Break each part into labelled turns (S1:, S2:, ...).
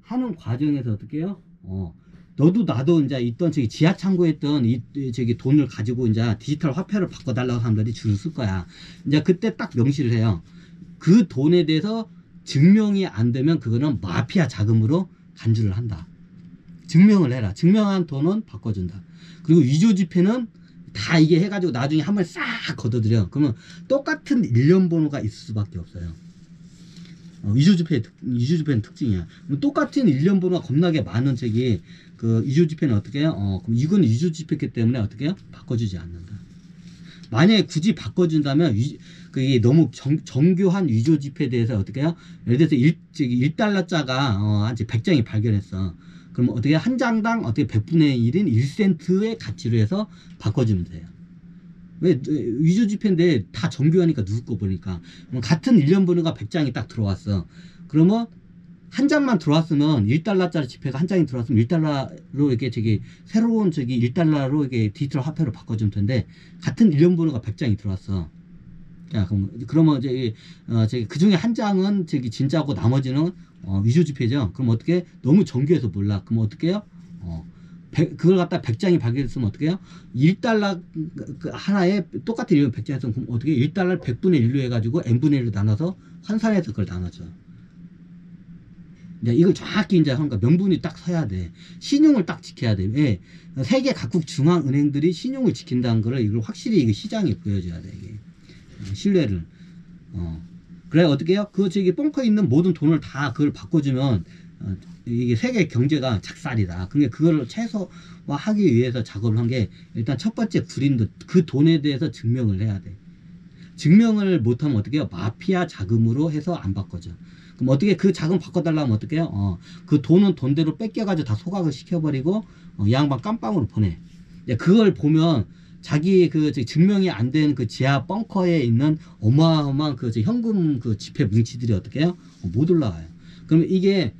S1: 하는 과정에서 어떻게 해요? 너도 나도 이제 있던 저기 지하 창고에 있던 저기 돈을 가지고 이제 디지털 화폐를 바꿔달라고 사람들이 줄을 쓸 거야. 이제 그때 딱 명시를 해요. 그 돈에 대해서 증명이 안 되면 그거는 마피아 자금으로 간주를 한다. 증명을 해라. 증명한 돈은 바꿔준다. 그리고 위조 지폐는 다 이게 해가지고 나중에 한 번 싹 걷어들여. 그러면 똑같은 일련 번호가 있을 수밖에 없어요. 위조 지폐는 특징이야. 똑같은 일련 번호가 겁나게 많은 저기 그 위조 지폐는 어떻게 해요? 그럼 이건 위조 지폐이기 때문에 어떻게 해요? 바꿔주지 않는다. 만약에 굳이 바꿔준다면 그게 너무 정교한 위조 지폐에 대해서 어떻게 해요? 예를 들어서 1달러짜가 한 100장이 발견했어. 그럼 어떻게 한 장당 어떻게 100분의 1인 1센트의 가치로 해서 바꿔주면 돼요. 왜 위조 지폐인데 다 정교하니까 누구 거 보니까. 같은 일련 번호가 100장이 딱 들어왔어. 그러면 한 장만 들어왔으면 1달러짜리 지폐가 한 장이 들어왔으면 1달러로 이렇게 저기 새로운 저기 1달러로 이게 디지털 화폐로 바꿔주면 되는데 같은 일련 번호가 100장이 들어왔어. 자, 그러면 저기 그 중에 한 장은 저기 진짜고 나머지는 위조 지폐죠. 그럼 어떻게 너무 정교해서 몰라. 그럼 어떻게 해요? 그걸 갖다 100장이 발견했으면 어떻게 해요? 1달러 하나에 똑같은 이름 100장 했으면 그럼 어떻게 1달러를 100분의 1로 해가지고 n분의 1로 나눠서 환산해서 그걸 나눠줘. 이제 이걸 정확히 이제 하니까 명분이 딱 서야 돼. 신용을 딱 지켜야 돼. 왜? 세계 각국 중앙은행들이 신용을 지킨다는 거를 이걸 확실히 이게 시장에 보여줘야 돼. 이게. 신뢰를. 그래 어떻게 해요? 그 저기 뻥커 있는 모든 돈을 다 그걸 바꿔주면 이게 세계 경제가 작살이다. 그러니까 그거를 최소화하기 위해서 작업을 한 게 일단 첫 번째 구린도 그 돈에 대해서 증명을 해야 돼. 증명을 못하면 어떻게 해요? 마피아 자금으로 해서 안 바꿔줘. 그럼 어떻게 그 자금 바꿔달라고 하면 어떻게 해요? 그 돈은 돈대로 뺏겨가지고 다 소각을 시켜버리고 이 양반 깜빵으로 보내. 그걸 보면 자기 그 증명이 안 된 그 지하 벙커에 있는 어마어마한 그 현금 그 지폐 뭉치들이 어떻게 해요? 못 올라와요. 그러면 이게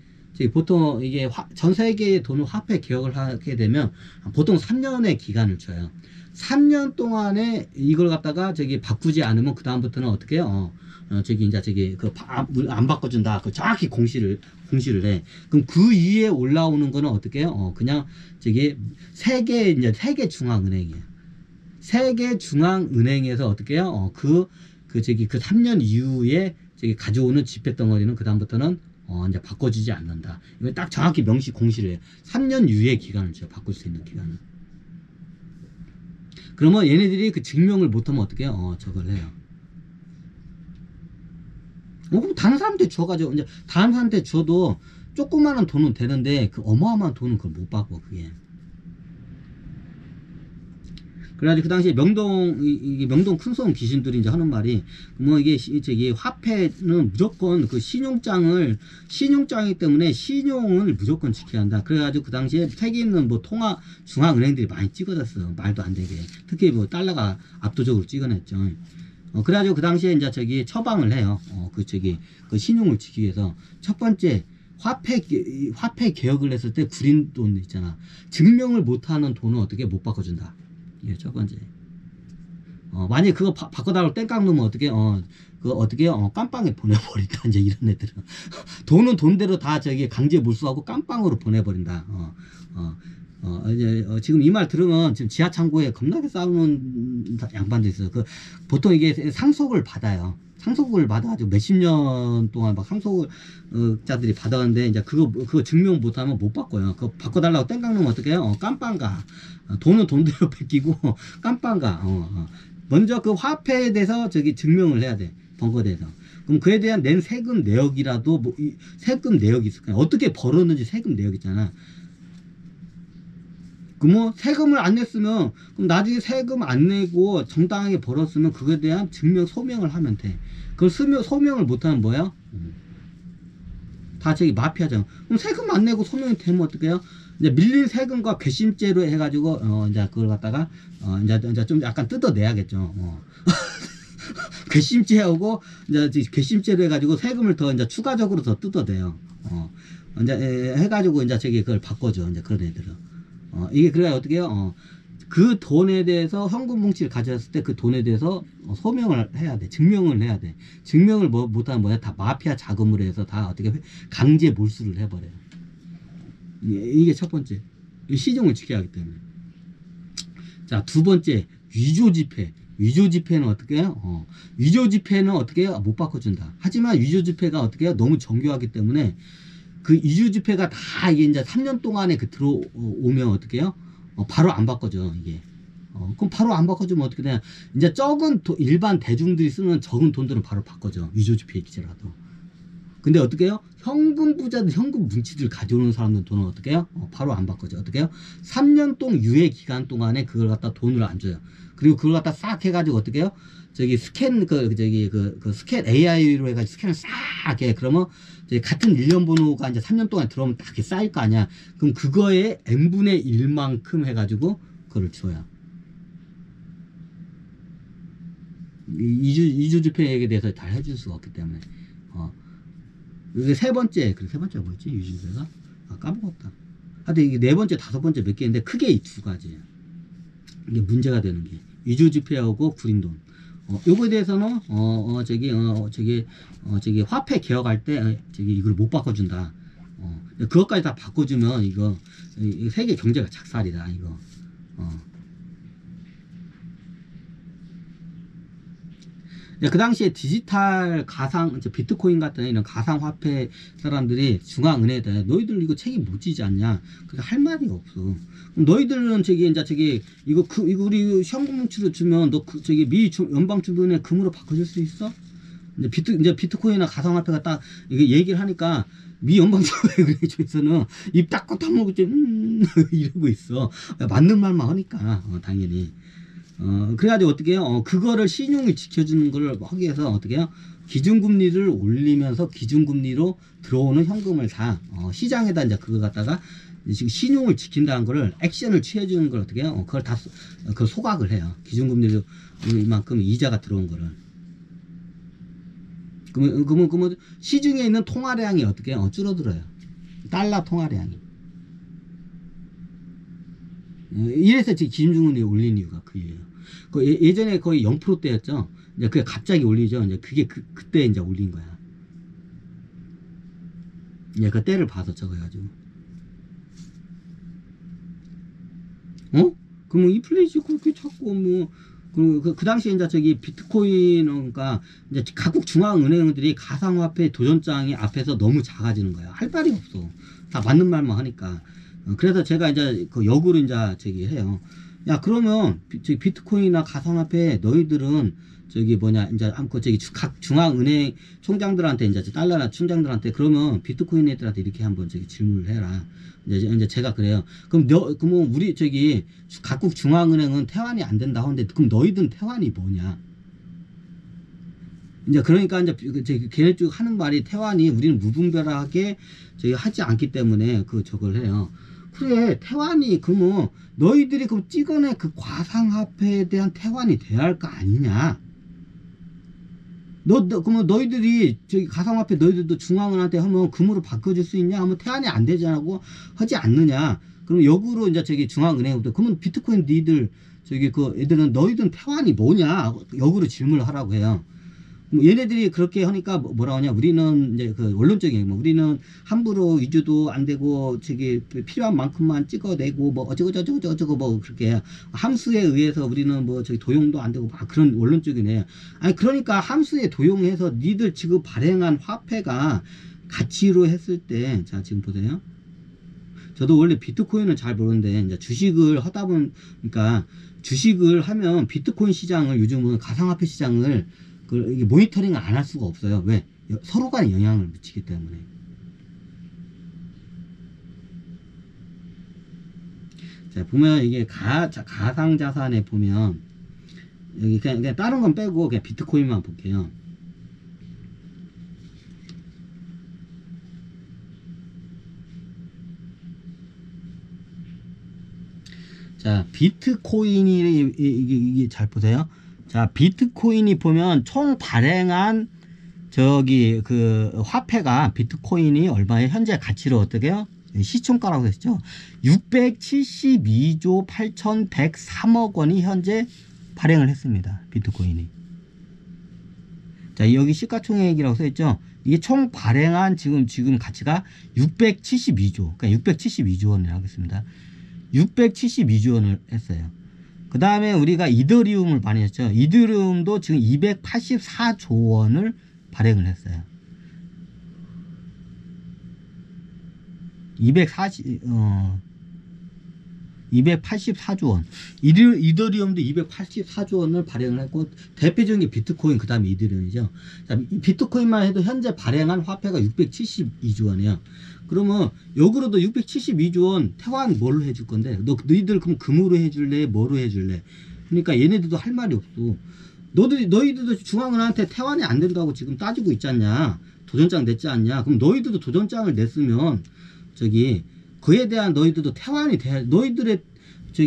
S1: 보통 이게 전 세계의 돈을 화폐 개혁을 하게 되면 보통 3년의 기간을 줘요. 3년 동안에 이걸 갖다가 저기 바꾸지 않으면 그 다음부터는 어떻게 해요? 안 바꿔준다. 그 정확히 공시를 해. 그럼 그 위에 올라오는 거는 어떻게 해요? 그냥 세계 중앙은행이에요. 세계 중앙은행에서 어떻게 해요? 그 3년 이후에 가져오는 지폐 덩어리는 그 다음부터는 이제 바꿔주지 않는다. 이거 딱 정확히 공시를 해요. 3년 이후의 기간을 줘. 바꿀 수 있는 기간을. 그러면 얘네들이 그 증명을 못하면 어떻게 해요? 저걸 해요. 그럼 다른 사람한테 줘가지고, 이제 다른 사람한테 줘도 조그마한 돈은 되는데, 그 어마어마한 돈은 그걸 못 받고, 그게. 그래가지고 그 당시에 명동 큰손 귀신들이 이제 하는 말이, 뭐 이게 화폐는 무조건 그 신용장이기 때문에 신용을 무조건 지켜야 한다. 그래가지고 그 당시에 세계에 있는 뭐 중앙은행들이 많이 찍어졌어. 말도 안 되게. 특히 뭐 달러가 압도적으로 찍어냈죠. 그래가지고 그 당시에 이제 처방을 해요. 그 신용을 지키기 위해서. 첫 번째, 화폐 개혁을 했을 때 구린 돈 있잖아. 증명을 못하는 돈은 어떻게 못 바꿔준다. 이게 첫 번째. 만약에 그거 바꿔달라고 땡깡 놓으면 깜빵에 보내버린다. 이제 이런 애들은. 돈은 돈대로 다 강제 몰수하고 깜빵으로 보내버린다. 지금 이 말 들으면 지금 지하 창고에 겁나게 싸우는 양반도 있어요. 보통 이게 상속을 받아요. 상속을 받아가지고 몇십 년 동안 막 상속자들이 받아왔는데, 이제 그거 증명 못하면 못 바꿔요. 그거 바꿔달라고 땡깡 놓으면 어떻게 해요? 깜빵 가. 돈은 돈대로 뺏기고, 깜빵 가. 먼저 그 화폐에 대해서 증명을 해야 돼. 번거대에서. 그럼 그에 대한 낸 세금 내역이라도, 세금 내역이 있을 거야. 어떻게 벌었는지 세금 내역 있잖아. 그럼 세금을 안 냈으면, 그럼 나중에 세금 안 내고 정당하게 벌었으면 그거에 대한 소명을 하면 돼. 그걸 소명을 못하면 뭐야? 다 마피아잖아. 그럼 세금 안 내고 소명이 되면 어떡해요? 이제 밀린 세금과 괘씸죄로 해가지고, 이제 그걸 갖다가, 이제 좀 약간 뜯어내야겠죠. 괘씸죄하고, 이제 괘씸죄로 해가지고 세금을 더 이제 추가적으로 더 뜯어내요. 이제 해가지고 이제 그걸 바꿔줘. 이제 그런 애들은. 이게 그래야 어떻게 해요? 그 돈에 대해서 현금 뭉치를 가져왔을 때 그 돈에 대해서 소명을 해야 돼. 증명을 해야 돼. 증명을 못하면 뭐야? 다 마피아 자금으로 해서 다 어떻게 강제 몰수를 해버려요. 이게 첫 번째. 시중을 지켜야 하기 때문에. 자, 두 번째, 위조 지폐. 위조 지폐는 어떻게 해요? 위조 지폐는 어떻게 해요? 못 바꿔준다. 하지만 위조 지폐가 어떻게 해요? 너무 정교하기 때문에 그 위조 지폐가 다 이게 이제 3년 동안에 그 들어오면 어떻게 해요? 바로 안 바꿔줘, 이게. 그럼 바로 안 바꿔주면 어떻게 되냐. 이제 적은 일반 대중들이 쓰는 적은 돈들은 바로 바꿔줘. 위조 지폐 기재라도. 근데 어떻게 해요? 현금 부자들, 현금 뭉치들 가져오는 사람들 돈은 어떻게 해요? 바로 안 바꿔줘. 어떻게 해요? 3년 동안 유예 기간 동안에 그걸 갖다 돈을 안 줘요. 그리고 그걸 갖다 싹 해가지고 어떻게 해요? 저기 스캔, 스캔 AI로 해가지고 스캔을 싹 해. 그러면 같은 일련 번호가 이제 3년 동안 들어오면 딱 이렇게 쌓일 거 아니야. 그럼 그거에 n분의 1만큼 해가지고 그걸 줘요. 이주 지폐에 대해서 잘 해줄 수가 없기 때문에. 이게 세 번째, 그래, 세 번째가 뭐였지? 유지배가? 까먹었다. 하여튼 이게 네 번째, 다섯 번째 몇 개인데, 크게 이 두 가지야. 이게 문제가 되는 게. 위조지폐하고 구린돈. 요거에 대해서는, 화폐 개혁할 때, 이걸 못 바꿔준다. 그것까지 다 바꿔주면, 이거 세계 경제가 작살이다, 이거. 그 당시에 디지털 가상, 비트코인 같은 이런 가상화폐 사람들이 중앙은행에다 너희들 이거 책임 못 지지 않냐? 그게 할 말이 없어. 그럼 너희들은 이거 우리 현금 뭉치로 주면 너 미 연방준비은행 금으로 바꿔줄 수 있어? 이제 비트코인이나 가상화폐가 딱 이게 얘기를 하니까 미 연방준비은행 쪽에서는 입 닦고 탁먹고 이러고 있어. 맞는 말만 하니까 당연히. 그래가지고 어떻게 해요? 그거를 신용을 지켜주는 걸 하기 위해서 어떻게 해요? 기준금리를 올리면서 기준금리로 들어오는 현금을 시장에다 이제 그거 갖다가 지금 신용을 지킨다는 거를 액션을 취해주는 걸 어떻게 해요? 그걸 다, 그걸 소각을 해요. 기준금리로 이만큼 이자가 들어온 거를. 그러면 시중에 있는 통화량이 어떻게 해요? 줄어들어요. 달러 통화량이. 이래서 지금 기준금리 올린 이유가 그예요. 예전에 거의 0%대였죠. 이제 그게 갑자기 올리죠. 이제 그게 그때 이제 올린 거야. 이제 그 때를 봐서 적어가지고. 그럼 인플레이션 그렇게 찾고 그 당시에 이제 비트코인, 그러니까 이제 각국 중앙은행들이 가상화폐 도전장이 앞에서 너무 작아지는 거야. 할 말이 없어. 다 맞는 말만 하니까. 그래서 제가 이제 그 역으로 이제 해요. 야, 그러면 비트코인이나 가상화폐 너희들은 이제 각 중앙은행 총장들한테 이제 달러나 총장들한테 그러면 비트코인 애들한테 이렇게 한번 질문을 해라. 이제 제가 그래요. 그럼 우리 각국 중앙은행은 태환이 안 된다 하는데 그럼 너희들은 태환이 뭐냐? 이제 그러니까 이제 걔네 쪽 하는 말이 태환이 우리는 무분별하게 하지 않기 때문에 저걸 해요. 그래, 태환이 그러면 너희들이 찍어낸 그 과상화폐에 대한 태환이 돼야 할 거 아니냐? 그러면 너희들이 가상화폐 너희들도 중앙은한테 하면 금으로 바꿔줄 수 있냐? 하면 태환이 안 되자고 하지 않느냐? 그럼 역으로 이제 중앙은행부터 그러면 비트코인 니들 애들은 너희들은 태환이 뭐냐? 역으로 질문을 하라고 해요. 얘네들이 그렇게 하니까 뭐라 하냐? 우리는 이제 원론적인 우리는 함부로 위조도 안 되고 필요한 만큼만 찍어내고 어쩌고 그렇게 함수에 의해서 우리는 도용도 안 되고 그런 원론적이네. 아니 그러니까 함수에 도용해서 니들 지금 발행한 화폐가 가치로 했을 때, 자 지금 보세요. 저도 원래 비트코인을 잘 모르는데 이제 주식을 하다 보니까 주식을 하면 비트코인 시장을 요즘은 가상화폐 시장을 이게 모니터링을 안 할 수가 없어요. 왜? 서로 간에 영향을 미치기 때문에. 자, 보면 이게 가상자산에 보면, 여기 그냥 다른 건 빼고 그냥 비트코인만 볼게요. 자, 비트코인이, 이게 잘 보세요. 자, 비트코인이 보면 총 발행한 화폐가 비트코인이 얼마에 현재 가치로 어떻게 해요? 시총가라고 했죠. 672조 8,103억 원이 현재 발행을 했습니다. 비트코인이. 자, 여기 시가총액이라고 써있죠. 이게 총 발행한 지금 가치가 672조, 그러니까 672조 원을 하겠습니다. 672조 원을 했어요. 그 다음에 우리가 이더리움을 발행했죠. 이더리움도 지금 284조 원을 발행을 했어요. 284조 원. 이더리움도 284조 원을 발행을 했고, 대표적인 게 비트코인, 그 다음에 이더리움이죠. 자, 비트코인만 해도 현재 발행한 화폐가 672조 원이에요. 그러면, 역으로도 672조 원 태환 뭘로 해줄 건데, 너희들 그럼 금으로 해줄래? 뭐로 해줄래? 그러니까 얘네들도 할 말이 없어. 너희들도 중앙은행한테 태환이 안 된다고 지금 따지고 있지 않냐? 도전장 냈지 않냐? 그럼 너희들도 도전장을 냈으면, 그에 대한 너희들도 태환이 돼야, 너희들의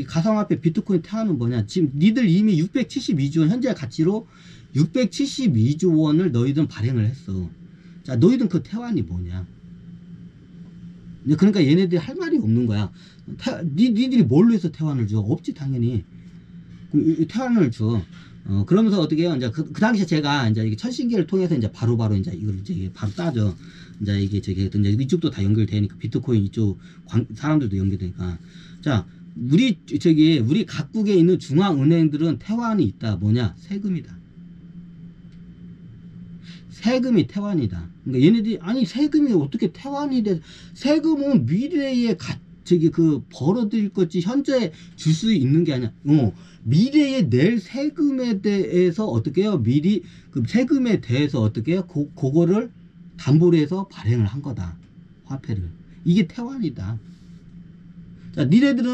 S1: 가상화폐 비트코인 태환은 뭐냐? 지금 니들 이미 672조 원, 현재 가치로 672조 원을 너희들은 발행을 했어. 자, 너희들은 그 태환이 뭐냐? 그러니까 얘네들이 할 말이 없는 거야. 니들이 뭘로 해서 태환을 줘? 없지, 당연히. 태환을 줘. 그러면서 어떻게 해요? 이제 그 당시에 제가 이제 이게 천신기를 통해서 이제 바로 이제 이걸 이제 바로 따져. 이제 이게 이제 이쪽도 다 연결되니까 비트코인 이쪽 사람들도 연결되니까. 자, 우리 각국에 있는 중앙은행들은 태환이 있다. 뭐냐? 세금이다. 세금이 태환이다. 그러니까 얘네들이 아니 세금이 어떻게 태환이 돼? 세금은 미래에 벌어들일 거지 현재 줄 수 있는 게 아니야. 미래에 낼 세금에 대해서 어떻게 해요? 미리 그 세금에 대해서 어떻게 해요? 그거를 담보로 해서 발행을 한 거다. 화폐를. 이게 태환이다. 자, 니네들은